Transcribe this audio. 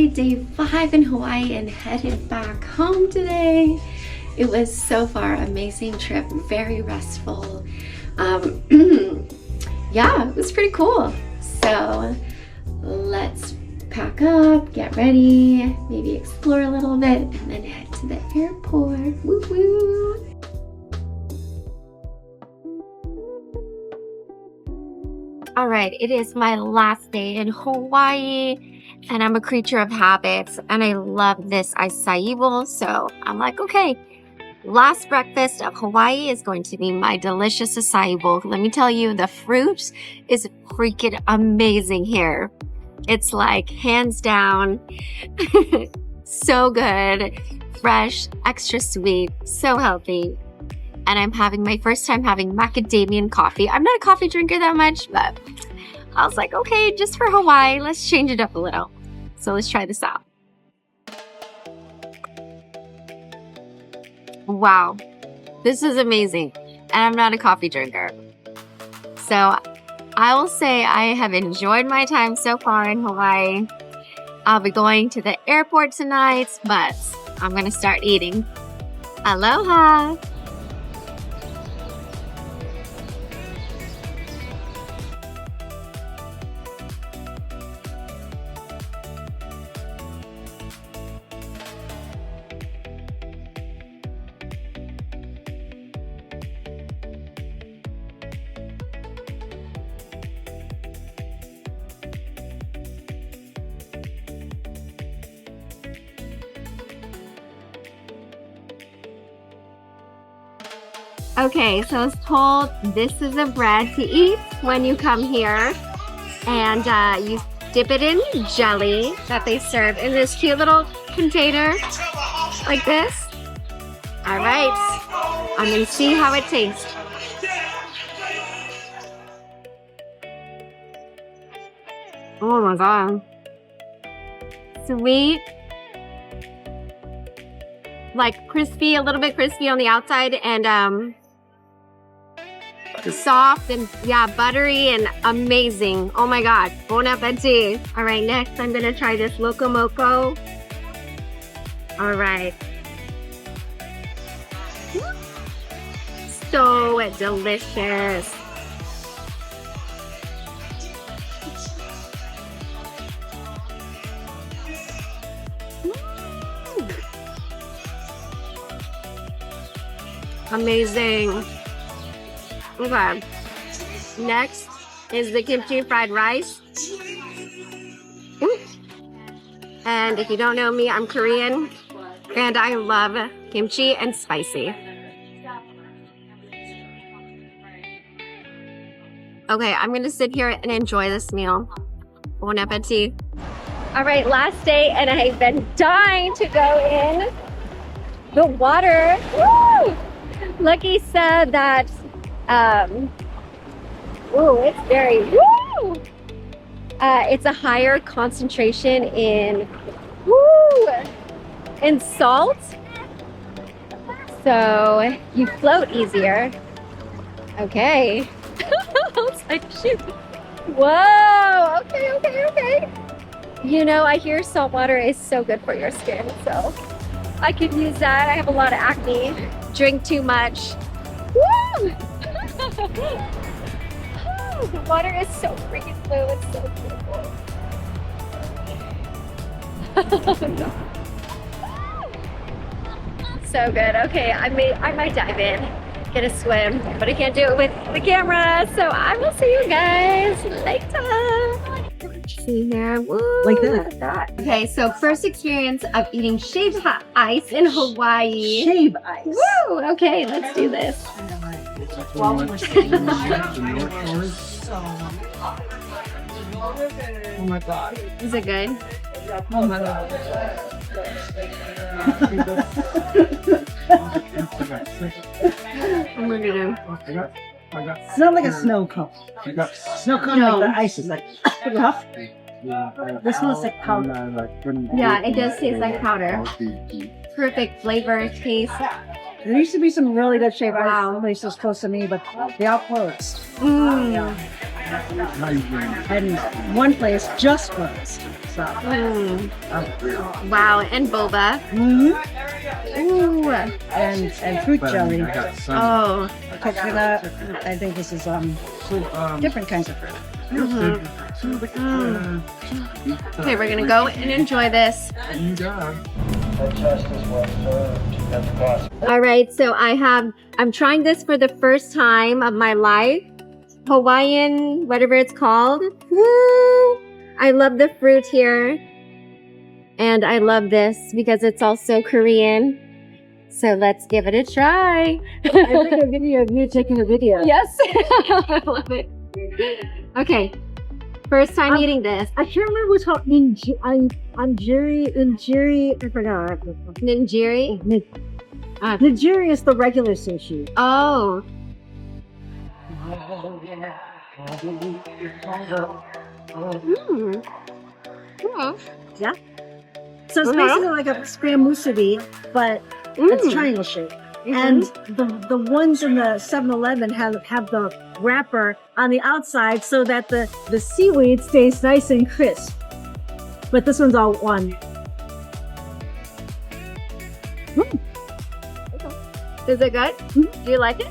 Friday, day 5 in Hawaii, and headed back home today. It was so far amazing trip, very restful. Yeah, it was pretty cool. So let's pack up, get ready, maybe explore a little bit, and then head to the airport. Woo woo! All right, it is my last day in Hawaii, and I'm a creature of habits, and I love this acai bowl, so I'm like, okay, last breakfast of Hawaii is going to be my delicious acai bowl. Let me tell you, the fruit is freaking amazing here. It's like hands down, so good, fresh, extra sweet, so healthy. And I'm having my first time having macadamian coffee. I'm not a coffee drinker that much, but I was like, okay, just for Hawaii, let's change it up a little. So let's try this out. Wow, this is amazing. And I'm not a coffee drinker. So I will say I have enjoyed my time so far in Hawaii. I'll be going to the airport tonight, but I'm gonna start eating. Aloha! Okay, so I was told this is a bread to eat when you come here, and you dip it in jelly that they serve in this cute little container like this. All right, I'm gonna see how it tastes. Oh my god, sweet, like crispy, a little bit crispy on the outside, and soft and yeah, buttery and amazing. Oh my god, bon appetit. All right, next I'm gonna try this loco moco. All right, so delicious. Amazing. Okay, next is the kimchi fried rice. And if you don't know me, I'm Korean and I love kimchi and spicy. Okay, I'm gonna sit here and enjoy this meal. Bon appetit. All right, last day, and I've been dying to go in the water. Woo! Lucky said that it's very, it's a higher concentration in salt, so you float easier. Okay. It's like, shoot. Whoa, okay. You know, I hear salt water is so good for your skin, so I could use that. I have a lot of acne, drink too much. Woo! Oh, the water is so freaking blue. It's so beautiful. So good. Okay, I might dive in, get a swim, but I can't do it with the camera. So I will see you guys later. See here, woo, like that. Okay, so first experience of eating shaved ice in Hawaii. Shave ice. Woo! Okay, let's do this. Oh my god. Is it good? Oh my god. I'm gonna It's not like a snow cone. Snow cone, No. like the ice is like rough. This one's like powder. Yeah, it does taste like powder. Perfect flavor, taste. There used to be some really good shape places close to me, but they all closed. Mm. And one place just closed. So. Wow, and boba. Ooh. And fruit jelly. Oh. Coconut. I think this is different kinds of fruit. Okay, we're gonna go and enjoy this. All right, so I'm trying this for the first time of my life. Hawaiian, whatever it's called. Woo! I love the fruit here. And I love this because it's also Korean. So let's give it a try. I think a video of you taking a video. Yes, I love it. Okay, first time eating this. I can't remember what's called Injiri, I forgot. Ninjiri? Nigiri is the regular sushi. Oh. Yeah. So it's basically like a spam musubi, but it's triangle shape. And the ones in the 7-Eleven have the wrapper on the outside so that the seaweed stays nice and crisp. But this one's all one. Is it good? Do you like it?